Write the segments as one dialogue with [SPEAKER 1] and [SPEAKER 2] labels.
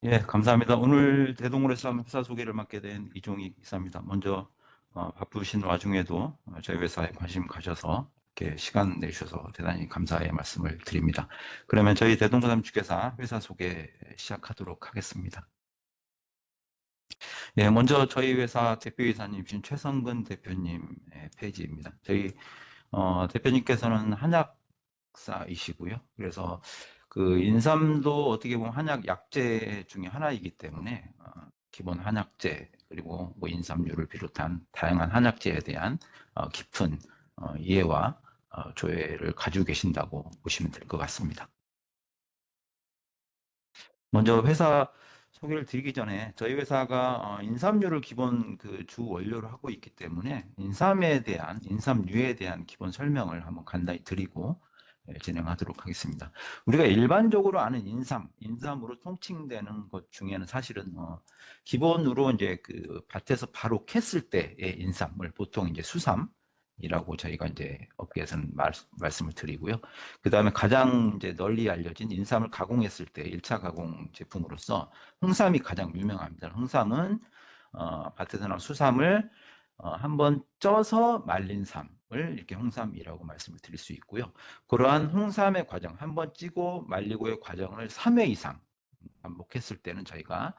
[SPEAKER 1] 예, 감사합니다. 오늘 대동호래사 회사 소개를 맡게 된 이종익 이사입니다. 먼저 바쁘신 와중에도 저희 회사에 관심 가셔서 이렇게 시간 내주셔서 대단히 감사의 말씀을 드립니다. 그러면 저희 대동사무주회사 회사 소개 시작하도록 하겠습니다. 예, 먼저 저희 회사 대표이사님이신 최성근 대표님의 페이지입니다. 저희 대표님께서는 한약사이시고요. 그래서 그 인삼도 어떻게 보면 한약 약재 중에 하나이기 때문에 기본 한약재 그리고 뭐 인삼류를 비롯한 다양한 한약재에 대한 깊은 이해와 조예를 가지고 계신다고 보시면 될 것 같습니다. 먼저 회사 소개를 드리기 전에 저희 회사가 인삼류를 기본 그 주 원료로 하고 있기 때문에 인삼류에 대한 기본 설명을 한번 간단히 드리고 진행하도록 하겠습니다. 우리가 일반적으로 아는 인삼으로 통칭되는 것 중에는 사실은 기본으로 이제 그 밭에서 바로 캤을 때의 인삼을 보통 이제 수삼이라고 저희가 이제 업계에서는 말씀을 드리고요. 그 다음에 가장 이제 널리 알려진 인삼을 가공했을 때 1차 가공 제품으로서 홍삼이 가장 유명합니다. 홍삼은 밭에서 나온 수삼을 한번 쪄서 말린 삼을 이렇게 홍삼이라고 말씀을 드릴 수 있고요. 그러한 홍삼의 과정, 한번 찌고 말리고의 과정을 3회 이상 반복했을 때는 저희가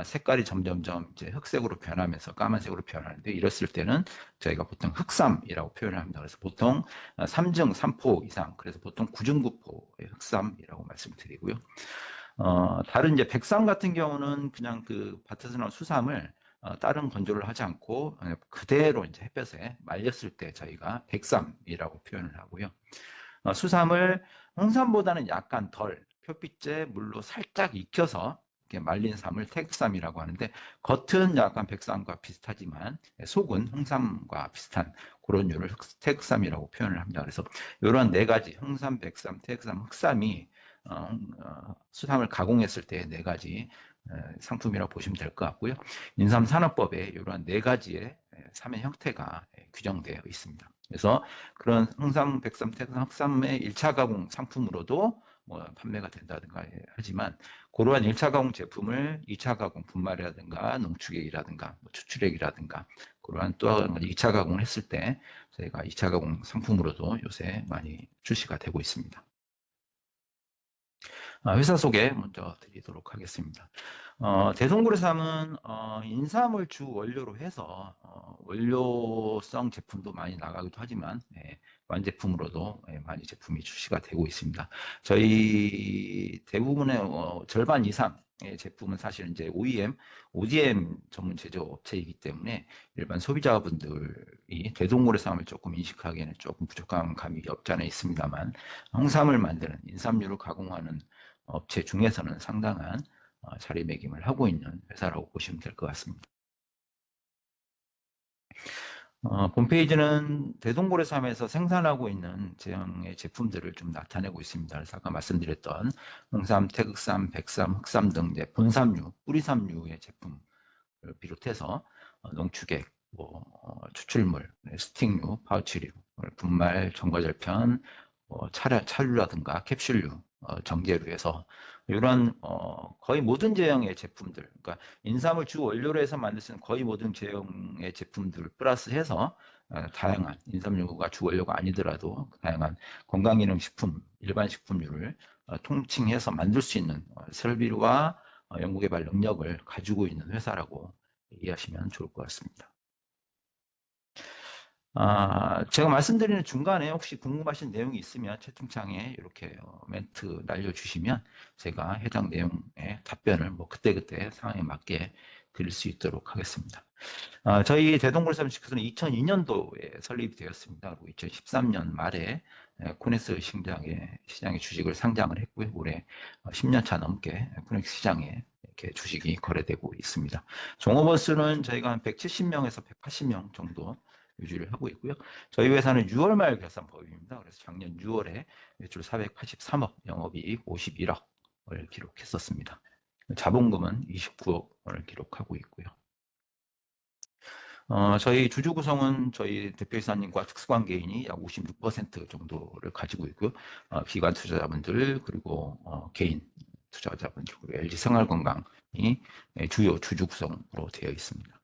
[SPEAKER 1] 색깔이 점점점 이제 흑색으로 변하면서 까만색으로 변하는데 이랬을 때는 저희가 보통 흑삼이라고 표현을 합니다. 그래서 보통 3증 3포 이상, 그래서 보통 9증9포의 흑삼이라고 말씀드리고요. 다른 이제 백삼 같은 경우는 그냥 그 밭에서 나온 수삼을 다른 건조를 하지 않고 그대로 이제 햇볕에 말렸을 때 저희가 백삼이라고 표현을 하고요. 수삼을 홍삼보다는 약간 덜 표피째 물로 살짝 익혀서 이렇게 말린 삼을 태극삼이라고 하는데 겉은 약간 백삼과 비슷하지만 속은 홍삼과 비슷한 그런 류를 태극삼이라고 표현을 합니다. 그래서 이러한 네 가지 홍삼, 백삼, 태극삼, 흑삼이 수삼을 가공했을 때 네 가지 상품이라고 보시면 될 것 같고요. 인삼산업법에 이러한 네 가지의 삼의 형태가 규정되어 있습니다. 그래서 그런 홍삼, 백삼, 태삼, 흑삼의 1차 가공 상품으로도 뭐 판매가 된다든가 하지만 그러한 1차 가공 제품을 2차 가공 분말이라든가 농축액이라든가 뭐 추출액이라든가 그러한 또 2차 가공을 했을 때 저희가 2차 가공 상품으로도 요새 많이 출시가 되고 있습니다. 회사 소개 먼저 드리도록 하겠습니다. 대성구리삼은 인삼을 주 원료로 해서 원료성 제품도 많이 나가기도 하지만 완제품으로도 많이 제품이 출시가 되고 있습니다. 저희 대부분의 절반 이상의 제품은 사실 이제 OEM, ODM 전문 제조업체이기 때문에 일반 소비자분들이 대동구리삼을 조금 인식하기에는 조금 부족한 감이 없지 않아 있습니다만 홍삼을 만드는 인삼류를 가공하는 업체 중에서는 상당한 자리매김을 하고 있는 회사라고 보시면 될 것 같습니다. 홈페이지는 대동고래삼에서 생산하고 있는 제형의 제품들을 좀 나타내고 있습니다. 그래서 아까 말씀드렸던 홍삼, 태극삼, 백삼, 흑삼 등 이제 본삼류, 뿌리삼류의 제품을 비롯해서 농축액, 뭐 추출물, 스틱류, 파우치류, 분말, 전과절편, 차류라든가 캡슐류, 정제류에서 이런 거의 모든 제형의 제품들, 그러니까 인삼을 주 원료로 해서 만들 수 있는 거의 모든 제형의 제품들 플러스해서 다양한 인삼류가 주 원료가 아니더라도 다양한 건강기능식품, 일반 식품류를 통칭해서 만들 수 있는 설비와 연구개발 능력을 가지고 있는 회사라고 이해하시면 좋을 것 같습니다. 제가 말씀드리는 중간에 혹시 궁금하신 내용이 있으면 채팅창에 이렇게 멘트 날려주시면 제가 해당 내용의 답변을 뭐 그때그때 상황에 맞게 드릴 수 있도록 하겠습니다. 저희 대동굴삼식품은 2002년도에 설립이 되었습니다. 그리고 2013년 말에 코넥스 시장에 주식을 상장을 했고요. 올해 10년 차 넘게 코넥스 시장에 이렇게 주식이 거래되고 있습니다. 종업원 수는 저희가 한 170명에서 180명 정도 유지를 하고 있고요. 저희 회사는 6월 말 결산법입니다. 그래서 작년 6월에 매출 483억, 영업이익 51억을 기록했었습니다. 자본금은 29억을 기록하고 있고요. 저희 주주 구성은 저희 대표이사님과 특수관계인이 약 56% 정도를 가지고 있고요. 기관 투자자분들 그리고 개인 투자자분, 그리고 LG 생활건강이 주요 주주 구성으로 되어 있습니다.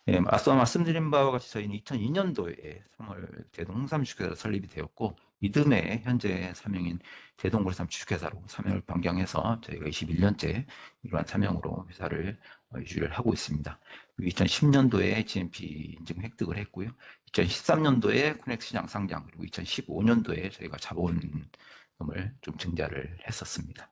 [SPEAKER 1] 예, 앞서 말씀드린 바와 같이 저희는 2002년도에 3월 대동 홍삼 주식회사 설립이 되었고, 이듬해 현재 사명인 대동물산 주식회사로 사명을 변경해서 저희가 21년째 이러한 사명으로 회사를 유지를 하고 있습니다. 2010년도에 GMP 인증 획득을 했고요. 2013년도에 코넥스 시장 상장, 그리고 2015년도에 저희가 자본금을 좀 증자를 했었습니다.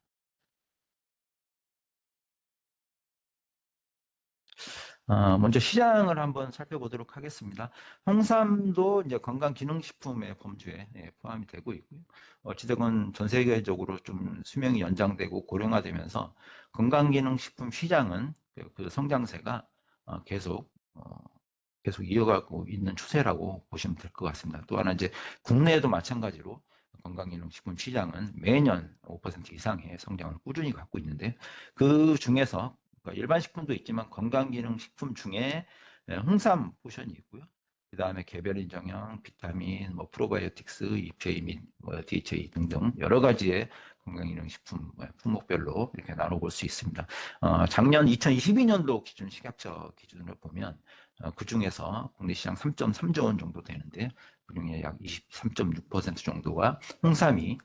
[SPEAKER 1] 먼저 시장을 한번 살펴보도록 하겠습니다. 홍삼도 이제 건강기능식품의 범주에 포함이 되고 있고요. 어찌되건 전 세계적으로 좀 수명이 연장되고 고령화되면서 건강기능식품 시장은 그 성장세가 계속 이어가고 있는 추세라고 보시면 될 것 같습니다. 또 하나 이제 국내에도 마찬가지로 건강기능식품 시장은 매년 5% 이상의 성장을 꾸준히 갖고 있는데, 그 중에서 그러니까 일반 식품도 있지만 건강기능식품 중에 홍삼 포션이 있고요. 그 다음에 개별인 정형, 비타민, 뭐 프로바이오틱스, EPA 및 DHA 등등 여러 가지의 건강기능식품 품목별로 이렇게 나눠볼 수 있습니다. 작년 2022년도 기준 식약처 기준으로 보면 그 중에서 국내 시장 3.3조 원 정도 되는데, 그중에 약 23.6% 정도가 홍삼이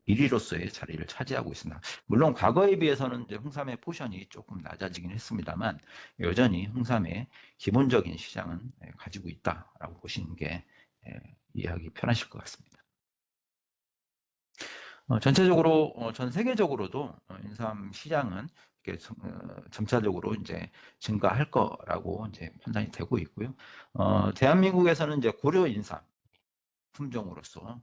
[SPEAKER 1] 1위로서의 자리를 차지하고 있습니다. 물론 과거에 비해서는 이제 홍삼의 포션이 조금 낮아지긴 했습니다만, 여전히 홍삼의 기본적인 시장은 가지고 있다라고 보시는 게 이해하기 편하실 것 같습니다. 전체적으로 전 세계적으로도 인삼 시장은 이렇게 점차적으로 이제 증가할 거라고 이제 판단이 되고 있고요. 대한민국에서는 이제 고려 인삼 품종으로서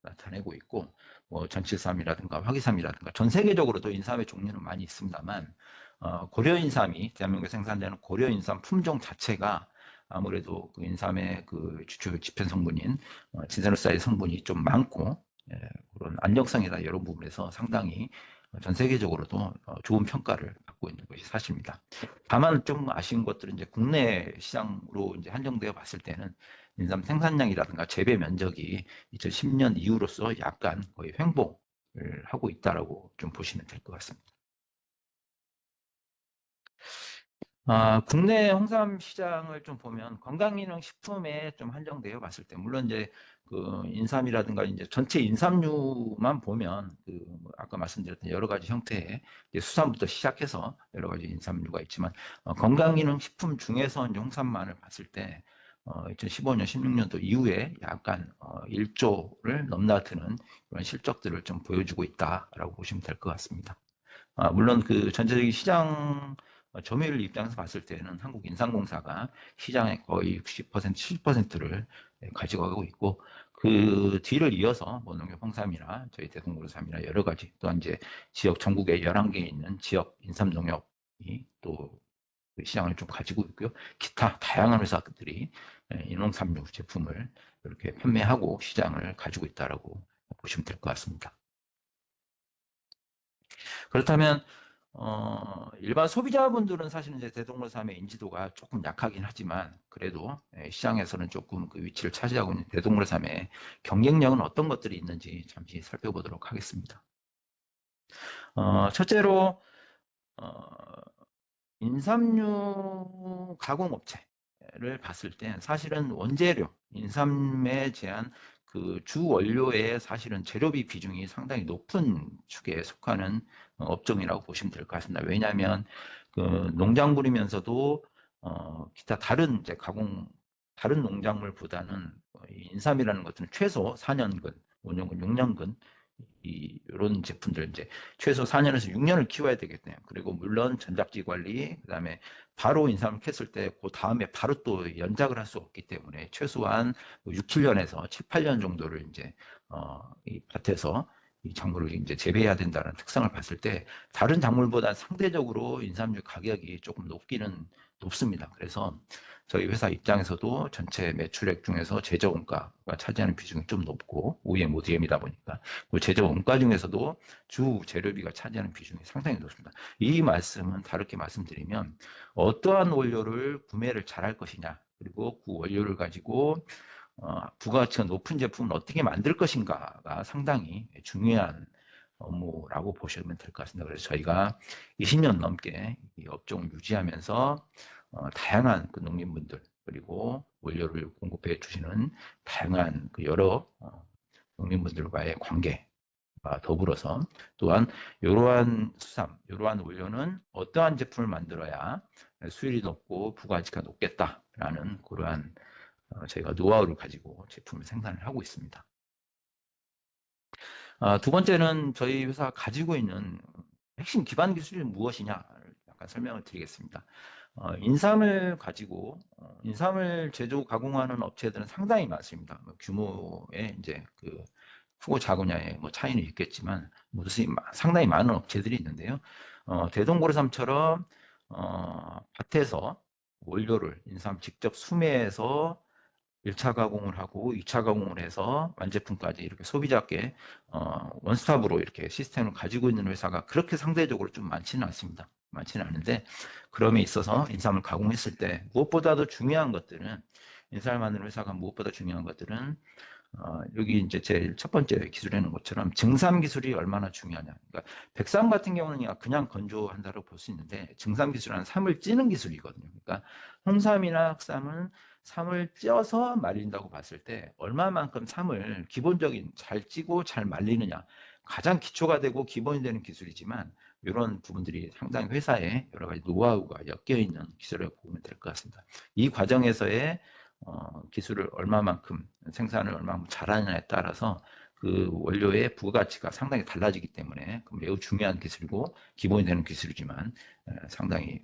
[SPEAKER 1] 나타내고 있고, 뭐 전칠삼이라든가 화기삼이라든가 전 세계적으로도 인삼의 종류는 많이 있습니다만, 고려 인삼이 대한민국에 생산되는 고려 인삼 품종 자체가 아무래도 그 인삼의 그 주요 지편 성분인 진세노사의 성분이 좀 많고, 그런 안정성이나 여러 부분에서 상당히 전 세계적으로도 좋은 평가를 받고 있는 것이 사실입니다. 다만 좀 아쉬운 것들은 이제 국내 시장으로 이제 한정되어 봤을 때는 인삼 생산량이라든가 재배 면적이 2010년 이후로서 약간 거의 횡보를 하고 있다라고 좀 보시면 될 것 같습니다. 국내 홍삼 시장을 좀 보면 건강기능식품에 좀 한정되어 봤을 때, 물론 이제 그 인삼이라든가 이제 전체 인삼류만 보면 아까 말씀드렸던 여러 가지 형태의 이제 수산부터 시작해서 여러 가지 인삼류가 있지만, 건강기능식품 중에서 이제 홍삼만을 봤을 때 2015년, 16년도 이후에 약간 1조를 넘나드는 그런 실적들을 좀 보여주고 있다라고 보시면 될 것 같습니다. 물론 그 전체적인 시장 점유율 입장에서 봤을 때는 한국인삼공사가 시장의 거의 60%, 70%를 가져가고 있고, 그 뒤를 이어서 뭐 농협홍삼이나 저희 대동그룹삼이나 여러 가지, 또한 이제 지역 전국에 11개 있는 지역 인삼농협이 또 그 시장을 좀 가지고 있고요. 기타 다양한 회사들이 인농삼류 제품을 이렇게 판매하고 시장을 가지고 있다라고 보시면 될 것 같습니다. 그렇다면 일반 소비자분들은 사실은 이제 대동물삼의 인지도가 조금 약하긴 하지만, 그래도 시장에서는 조금 그 위치를 차지하고 있는 대동물삼의 경쟁력은 어떤 것들이 있는지 잠시 살펴보도록 하겠습니다. 첫째로 어, 인삼류 가공업체를 봤을 때 사실은 원재료, 인삼에 대한 그 주 원료의 사실은 재료비 비중이 상당히 높은 축에 속하는 업종이라고 보시면 될 것 같습니다. 왜냐하면 그 농작물이면서도 기타 다른 이제 다른 농작물보다는 인삼이라는 것은 최소 4년근, 5년근, 6년근 이런 제품들 이제 최소 4년에서 6년을 키워야 되겠네요. 그리고 물론 전작지 관리, 그다음에 바로 인삼을 캤을 때 그 다음에 바로 또 연작을 할 수 없기 때문에 최소한 6, 7년에서 7, 8년 정도를 이제 이 밭에서 이 작물을 이제 재배해야 된다는 특성을 봤을 때 다른 작물보다 상대적으로 인삼류 가격이 조금 높습니다. 그래서 저희 회사 입장에서도 전체 매출액 중에서 제조원가가 차지하는 비중이 좀 높고, OEM, ODM이다 보니까 그 제조 원가 중에서도 주 재료비가 차지하는 비중이 상당히 높습니다. 이 말씀은 다르게 말씀드리면, 어떠한 원료를 구매를 잘할 것이냐, 그리고 그 원료를 가지고 부가가치가 높은 제품을 어떻게 만들 것인가가 상당히 중요한 업무라고 보시면 될 것 같습니다. 그래서 저희가 20년 넘게 이 업종을 유지하면서 다양한 그 농민분들 그리고 원료를 공급해 주시는 다양한 그 여러 농민분들과의 관계 더불어서 또한 이러한 수산, 이러한 원료는 어떠한 제품을 만들어야 수율이 높고 부가가치가 높겠다라는 그러한 저희가 노하우를 가지고 제품을 생산을 하고 있습니다. 두 번째는 저희 회사가 가지고 있는 핵심 기반 기술이 무엇이냐를 약간 설명을 드리겠습니다. 인삼을 가지고 인삼을 제조 가공하는 업체들은 상당히 많습니다. 규모의 이제 그 크고 작으냐의 뭐 차이는 있겠지만 상당히 많은 업체들이 있는데요. 대동고래삼처럼 밭에서 원료를 인삼 직접 수매해서 1차 가공을 하고 2차 가공을 해서 완제품까지 이렇게 소비자께 원스톱으로 이렇게 시스템을 가지고 있는 회사가 그렇게 상대적으로 좀 많지는 않습니다. 많지는 않은데 그럼에 있어서 인삼을 가공했을 때 무엇보다도 중요한 것들은 인삼을 만드는 회사가 무엇보다 중요한 것들은 여기 이제 제일 첫 번째 기술에는 것처럼 증삼 기술이 얼마나 중요하냐. 그러니까 백삼 같은 경우는 그냥 건조한다고 볼 수 있는데 증삼 기술은 삼을 찌는 기술이거든요. 그러니까 홍삼이나 흑삼은 삼을 쪄서 말린다고 봤을 때 얼마만큼 삼을 기본적인 잘 찌고 잘 말리느냐 가장 기초가 되고 기본이 되는 기술이지만 이런 부분들이 상당히 회사에 여러 가지 노하우가 엮여 있는 기술이라고 보면 될 것 같습니다. 이 과정에서의 기술을 얼마만큼 생산을 얼마만큼 잘하느냐에 따라서 그 원료의 부가가치가 상당히 달라지기 때문에 매우 중요한 기술이고 기본이 되는 기술이지만 상당히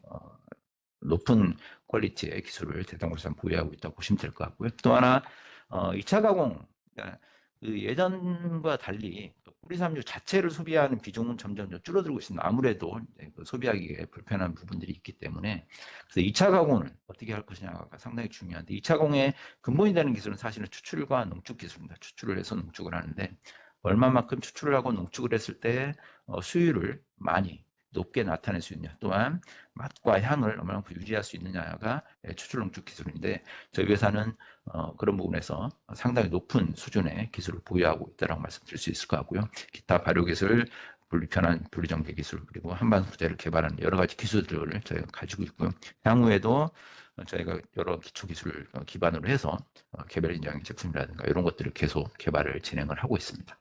[SPEAKER 1] 높은 퀄리티의 기술을 대동물산 보유하고 있다고 보시면 될 것 같고요. 또 하나 2차 가공 그러니까 그 예전과 달리 뿌리삼류 자체를 소비하는 비중은 점점 줄어들고 있습니다. 아무래도 그 소비하기에 불편한 부분들이 있기 때문에 그래서 2차 가공을 어떻게 할 것이냐가 상당히 중요한데 2차 가공의 근본이 되는 기술은 사실은 추출과 농축 기술입니다. 추출을 해서 농축을 하는데 얼마만큼 추출을 하고 농축을 했을 때 수율을 많이 높게 나타낼 수 있냐 또한 맛과 향을 얼마만큼 유지할 수 있느냐가 추출 농축 기술인데 저희 회사는 그런 부분에서 상당히 높은 수준의 기술을 보유하고 있다고 말씀드릴 수 있을 것 같고요. 기타 발효 기술, 분리편한 분리전개 기술 그리고 한반 소재를 개발하는 여러 가지 기술들을 저희가 가지고 있고요. 향후에도 저희가 여러 기초 기술을 기반으로 해서 개별 인정 제품이라든가 이런 것들을 계속 개발을 진행을 하고 있습니다.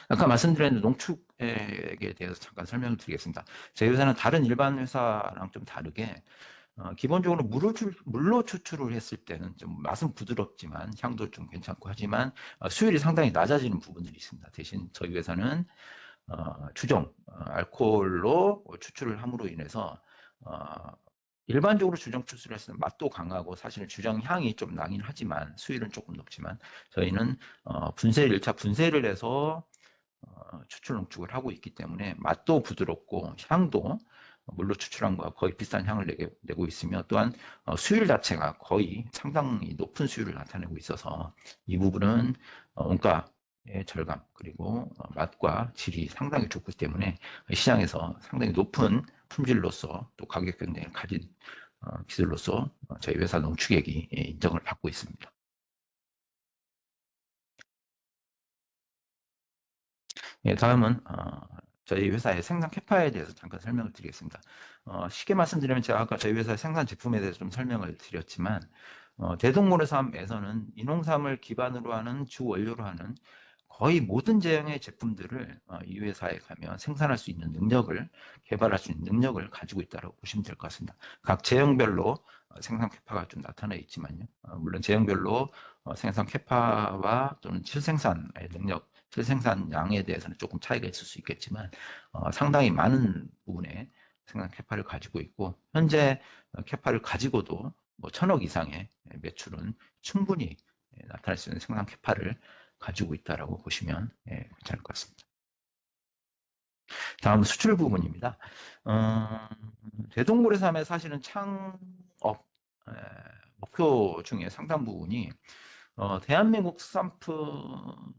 [SPEAKER 1] 아까 말씀드린 농축액에 대해서 잠깐 설명을 드리겠습니다. 저희 회사는 다른 일반 회사랑 좀 다르게 기본적으로 물로 추출을 했을 때는 좀 맛은 부드럽지만 향도 좀 괜찮고 하지만 수율이 상당히 낮아지는 부분들이 있습니다. 대신 저희 회사는 주정, 알코올로 추출을 함으로 인해서 일반적으로 주정 추출을 했을 때 맛도 강하고 사실은 주정 향이 좀 나긴 하지만 수율은 조금 높지만 저희는 1차 분쇄를 해서 추출 농축을 하고 있기 때문에 맛도 부드럽고 향도 물로 추출한 거와 거의 비슷한 향을 내고 있으며 또한 수율 자체가 거의 상당히 높은 수율을 나타내고 있어서 이 부분은 원가의 절감 그리고 맛과 질이 상당히 좋기 때문에 시장에서 상당히 높은 품질로서 또 가격 경쟁을 가진 기술로서 저희 회사 농축액이 인정을 받고 있습니다. 예, 다음은 저희 회사의 생산 캐파에 대해서 잠깐 설명을 드리겠습니다. 쉽게 말씀드리면 제가 아까 저희 회사의 생산 제품에 대해서 좀 설명을 드렸지만 대동모래삼에서는 인홍삼을 기반으로 하는 주 원료로 하는 거의 모든 제형의 제품들을 이 회사에 가면 생산할 수 있는 능력을 개발할 수 있는 능력을 가지고 있다고 보시면 될 것 같습니다. 각 제형별로 생산 캐파가 좀 나타나 있지만요. 물론 제형별로 생산 캐파와 또는 실생산의 능력 실생산량에 대해서는 조금 차이가 있을 수 있겠지만 상당히 많은 부분의 생산 캐파를 가지고 있고 현재 캐파를 가지고도 뭐 1,000억 이상의 매출은 충분히 나타날 수 있는 생산 캐파를 가지고 있다라고 보시면 괜찮을 것 같습니다. 다음 수출 부분입니다. 대동고래삼의 사실은 창업 목표 중에 상당 부분이 대한민국 수산품이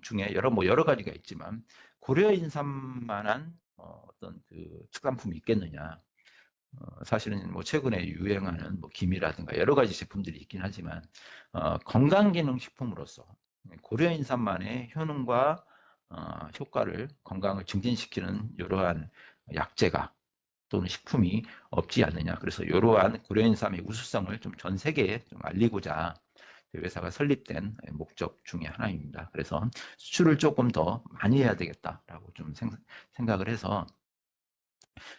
[SPEAKER 1] 중에 여러 가지가 있지만 고려 인삼만한 어떤 그 특산품이 있겠느냐. 사실은 뭐 최근에 유행하는 뭐 김이라든가 여러 가지 제품들이 있긴 하지만 건강기능식품으로서 고려인삼만의 효능과 효과를 건강을 증진시키는 이러한 약재가 또는 식품이 없지 않느냐. 그래서 이러한 고려인삼의 우수성을 좀 전 세계에 좀 알리고자 회사가 설립된 목적 중에 하나입니다. 그래서 수출을 조금 더 많이 해야 되겠다라고 좀 생각을 해서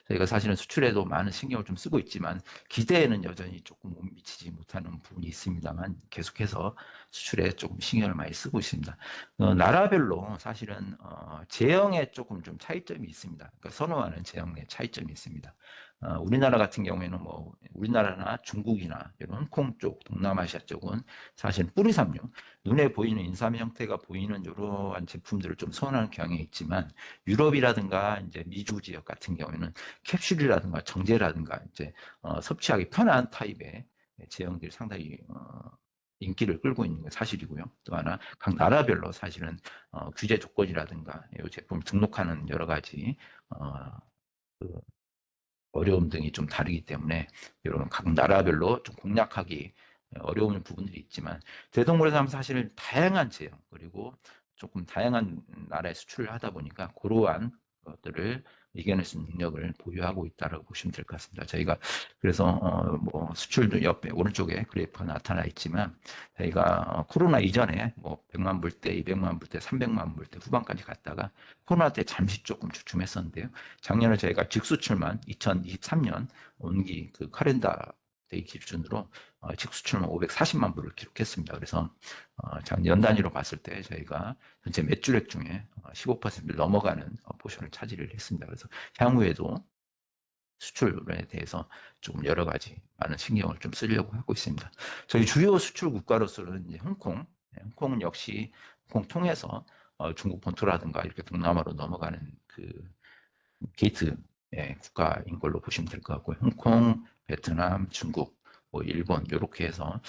[SPEAKER 1] 저희가 사실은 수출에도 많은 신경을 좀 쓰고 있지만 기대에는 여전히 조금 미치지 못하는 부분이 있습니다만 계속해서 수출에 조금 신경을 많이 쓰고 있습니다. 나라별로 사실은 제형에 조금 좀 차이점이 있습니다. 그러니까 선호하는 제형의 차이점이 있습니다. 우리나라 같은 경우에는 뭐 우리나라나 중국이나 이런 홍콩 쪽, 동남아시아 쪽은 사실 뿌리삼류, 눈에 보이는 인삼 형태가 보이는 이러한 제품들을 좀 선호하는 경향이 있지만 유럽이라든가 이제 미주 지역 같은 경우에는 캡슐이라든가 정제라든가 이제 섭취하기 편한 타입의 제형들이 상당히 인기를 끌고 있는 게 사실이고요. 또 하나 각 나라별로 사실은 규제 조건이라든가 이 제품 등록하는 여러 가지 그 어려움 등이 좀 다르기 때문에 이런 각 나라별로 좀 공략하기 어려운 부분들이 있지만 대동물에서 사실 다양한 제형 그리고 조금 다양한 나라에 수출을 하다 보니까 그러한 것들을 이겨낼 수 있는 능력을 보유하고 있다고 보시면 될 것 같습니다. 저희가 그래서 뭐 수출도 옆에 오른쪽에 그래프가 나타나 있지만 저희가 코로나 이전에 뭐 100만 불대, 200만 불대, 300만 불대 후반까지 갔다가 코로나 때 잠시 조금 주춤했었는데요. 작년에 저희가 직수출만 2023년 온기 그 카렌더 데이 기준으로 직수출만 540만 불을 기록했습니다. 그래서 작년 단위로 봤을 때 저희가 전체 매출액 중에 15%를 넘어가는 포션을 차지를 했습니다. 그래서 향후에도 수출에 대해서 조금 여러 가지 많은 신경을 좀 쓰려고 하고 있습니다. 저희 주요 수출 국가로서는 이제 홍콩, 홍콩은 역시 홍콩 통해서 중국 본토라든가 이렇게 동남아로 넘어가는 그 게이트 국가인 걸로 보시면 될 것 같고요. 홍콩, 베트남, 중국, 뭐 일본 이렇게 해서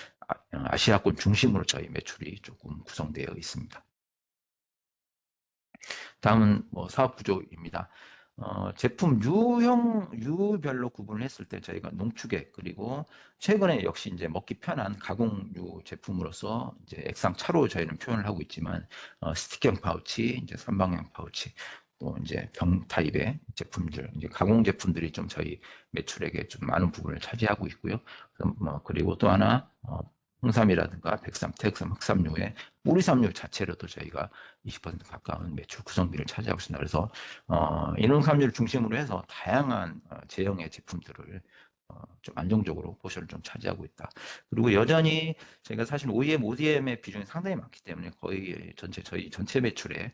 [SPEAKER 1] 아시아권 중심으로 저희 매출이 조금 구성되어 있습니다. 다음은 뭐 사업 구조입니다. 제품 유별로 구분을 했을 때 저희가 농축액 그리고 최근에 역시 이제 먹기 편한 가공유 제품으로서 이제 액상 차로 저희는 표현을 하고 있지만 스틱형 파우치, 이제 삼방향 파우치 또 이제 병 타입의 제품들, 이제 가공 제품들이 좀 저희 매출액에 좀 많은 부분을 차지하고 있고요. 그리고 또 하나 홍삼이라든가 백삼, 태흑삼, 흑삼류의 뿌리삼류 자체로도 저희가 20% 가까운 매출 구성비를 차지하고 있습니다. 그래서 인홍삼류를 중심으로 해서 다양한 제형의 제품들을 좀 안정적으로 포션을 좀 차지하고 있다. 그리고 여전히 저희가 사실 OEM, ODM의 비중이 상당히 많기 때문에 거의 저희 전체 매출의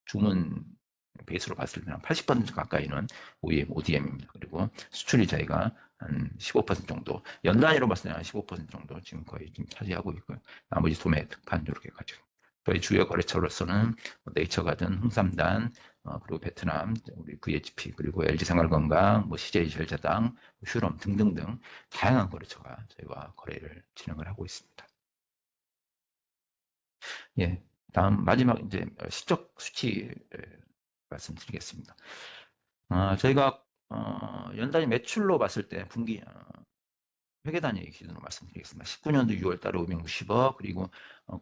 [SPEAKER 1] 주문 베이스로 봤을 때는 80% 가까이는 OEM, ODM입니다. 그리고 수출이 저희가 한 15% 정도, 연 단위로 봤을 때는 한 15% 정도 지금 거의 지금 차지하고 있고요. 나머지 소매, 특판 이렇게 가지고. 저희 주요 거래처로서는 네이처가든, 홍삼단, 그리고 베트남, 우리 VHP, 그리고 LG생활건강, 뭐 CJ제일제당, 휴럼 등등등 다양한 거래처가 저희와 거래를 진행을 하고 있습니다. 예, 다음 마지막 이제 실적 수치 말씀드리겠습니다. 저희가 연단위 매출로 봤을 때 분기 회계 단위 기준으로 말씀드리겠습니다. 19년도 6월 달에 560억, 그리고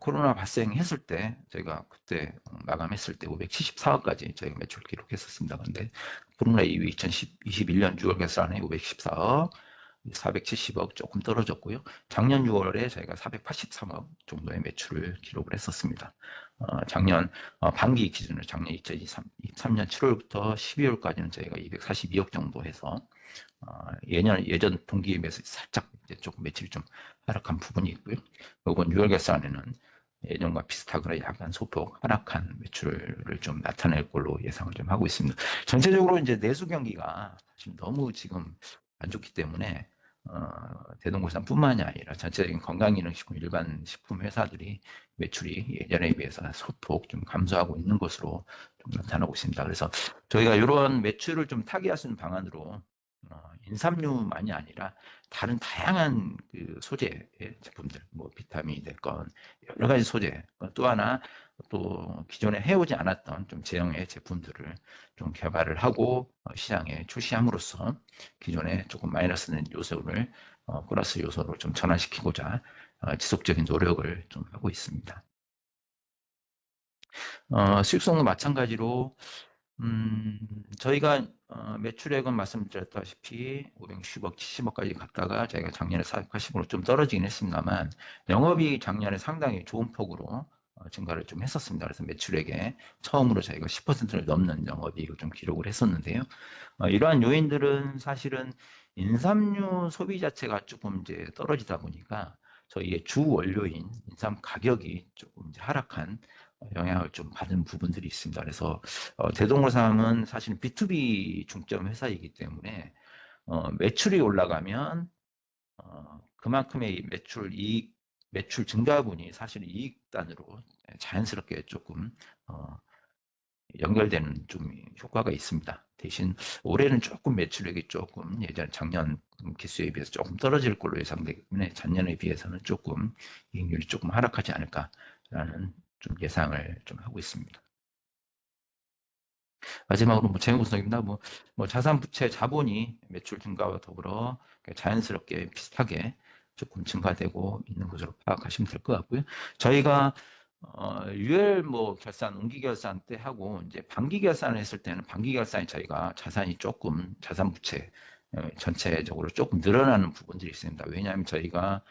[SPEAKER 1] 코로나 발생했을 때 저희가 그때 마감했을 때 574억까지 저희가 매출 기록했었습니다. 근데 코로나 이후 2021년 6월 결산에 514억, 470억 조금 떨어졌고요. 작년 6월에 저희가 483억 정도의 매출을 기록을 했었습니다. 작년 반기 기준으로 작년 2023년 7월부터 12월까지는 저희가 242억 정도 해서 예전 분기에 비해서 살짝 이제 조금 매출이 좀 하락한 부분이 있고요. 이번 6월 결산에는 예전과 비슷하거나 약간 소폭 하락한 매출을 좀 나타낼 걸로 예상을 좀 하고 있습니다. 전체적으로 이제 내수 경기가 지금 너무 지금 안 좋기 때문에 대동물산뿐만이 아니라 전체적인 건강기능식품 일반 식품 회사들이 매출이 예전에 비해서 소폭 좀 감소하고 있는 것으로 좀 나타나고 있습니다. 그래서 저희가 이런 매출을 좀 타개할 수 있는 방안으로 인삼류만이 아니라 다른 다양한 그 소재의 제품들, 뭐 비타민이 됐건 여러 가지 소재, 또 하나 또 기존에 해오지 않았던 좀 제형의 제품들을 좀 개발을 하고 시장에 출시함으로써 기존에 조금 마이너스된 요소를 플러스 요소로 좀 전환시키고자 지속적인 노력을 좀 하고 있습니다. 수익성도 마찬가지로 저희가 매출액은 말씀드렸다시피 560억, 70억까지 갔다가 저희가 작년에 480으로 좀 떨어지긴 했습니다만 영업이익 작년에 상당히 좋은 폭으로 증가를 좀 했었습니다. 그래서 매출액에 처음으로 저희가 10%를 넘는 영업이익을 좀 기록을 했었는데요. 이러한 요인들은 사실은 인삼류 소비 자체가 조금 이제 떨어지다 보니까 저희의 주 원료인 인삼 가격이 조금 이제 하락한 영향을 좀 받은 부분들이 있습니다. 그래서 대동호삼은 사실 B2B 중점 회사이기 때문에 매출이 올라가면 그만큼의 매출 증가분이 사실 이익단으로 자연스럽게 조금 연결되는 좀 효과가 있습니다. 대신 올해는 조금 매출액이 조금 예전 작년 기수에 비해서 조금 떨어질 걸로 예상되기 때문에 작년에 비해서는 조금 이익률이 조금 하락하지 않을까라는 좀 예상을 좀 하고 있습니다. 마지막으로 뭐 재무 분석입니다. 뭐 자산 부채 자본이 매출 증가와 더불어 자연스럽게 비슷하게 조금 증가되고 있는 것으로 파악하시면 될 것 같고요. 저희가 UL 뭐 결산, 운기 결산 때 하고 이제 반기 결산을 했을 때는 반기 결산이 저희가 자산이 조금 자산 부채 전체적으로 조금 늘어나는 부분들이 있습니다. 왜냐하면 저희가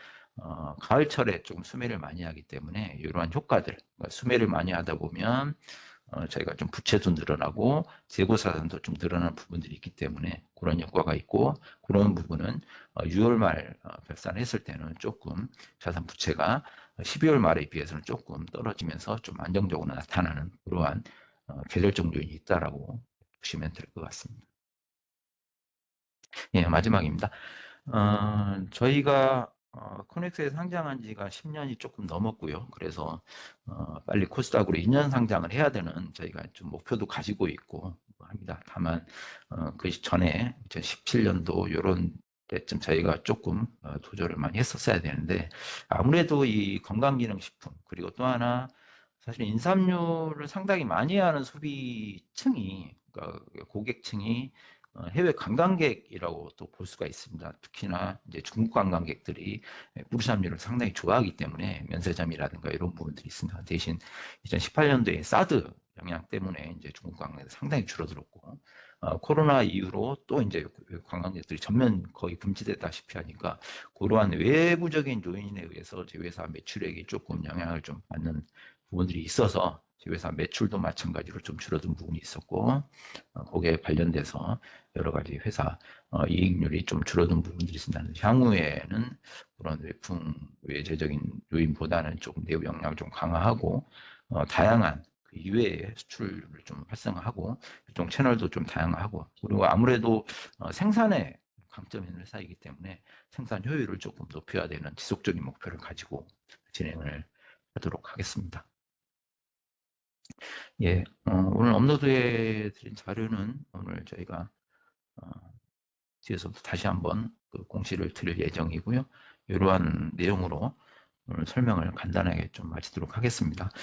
[SPEAKER 1] 가을철에 조금 수매를 많이 하기 때문에 이러한 효과들, 그러니까 수매를 많이 하다 보면 저희가 좀 부채도 늘어나고 재고자산도 좀 늘어나는 부분들이 있기 때문에 그런 효과가 있고 그런 부분은 6월 말 결산했을 때는 조금 자산 부채가 12월 말에 비해서는 조금 떨어지면서 좀 안정적으로 나타나는 그러한 계절적 요인이 있다라고 보시면 될 것 같습니다. 예, 마지막입니다. 저희가 코넥스에 상장한 지가 10년이 조금 넘었고요. 그래서 빨리 코스닥으로 2년 상장을 해야 되는 저희가 좀 목표도 가지고 있고 합니다. 다만 그 전에 2017년도 이런 때쯤 저희가 조금 도전을 많이 했었어야 되는데 아무래도 이 건강기능식품 그리고 또 하나 사실 인삼류를 상당히 많이 하는 소비층이 그러니까 고객층이 해외 관광객이라고 또 볼 수가 있습니다. 특히나 이제 중국 관광객들이 뿌르삼류를 상당히 좋아하기 때문에 면세점이라든가 이런 부분들이 있습니다. 대신 2018년도에 사드 영향 때문에 이제 중국 관광객이 상당히 줄어들었고 코로나 이후로 또 이제 관광객들이 전면 거의 금지됐다시피 하니까 그러한 외부적인 요인에 의해서 저희 회사 매출액이 조금 영향을 좀 받는 부분들이 있어서 저희 회사 매출도 마찬가지로 좀 줄어든 부분이 있었고 거기에 관련돼서 여러 가지 회사 이익률이 좀 줄어든 부분들이 있습니다. 향후에는 그런 외재적인 요인보다는 조금 내부 역량을 좀 강화하고 다양한 그 이외의 수출을 좀 활성화하고 유통 채널도 좀 다양화하고 그리고 아무래도 생산에 강점 있는 회사이기 때문에 생산 효율을 조금 높여야 되는 지속적인 목표를 가지고 진행을 하도록 하겠습니다. 예, 오늘 업로드해 드린 자료는 오늘 저희가 뒤에서 다시 한번 그 공시를 드릴 예정이고요. 이러한 내용으로 오늘 설명을 간단하게 좀 마치도록 하겠습니다.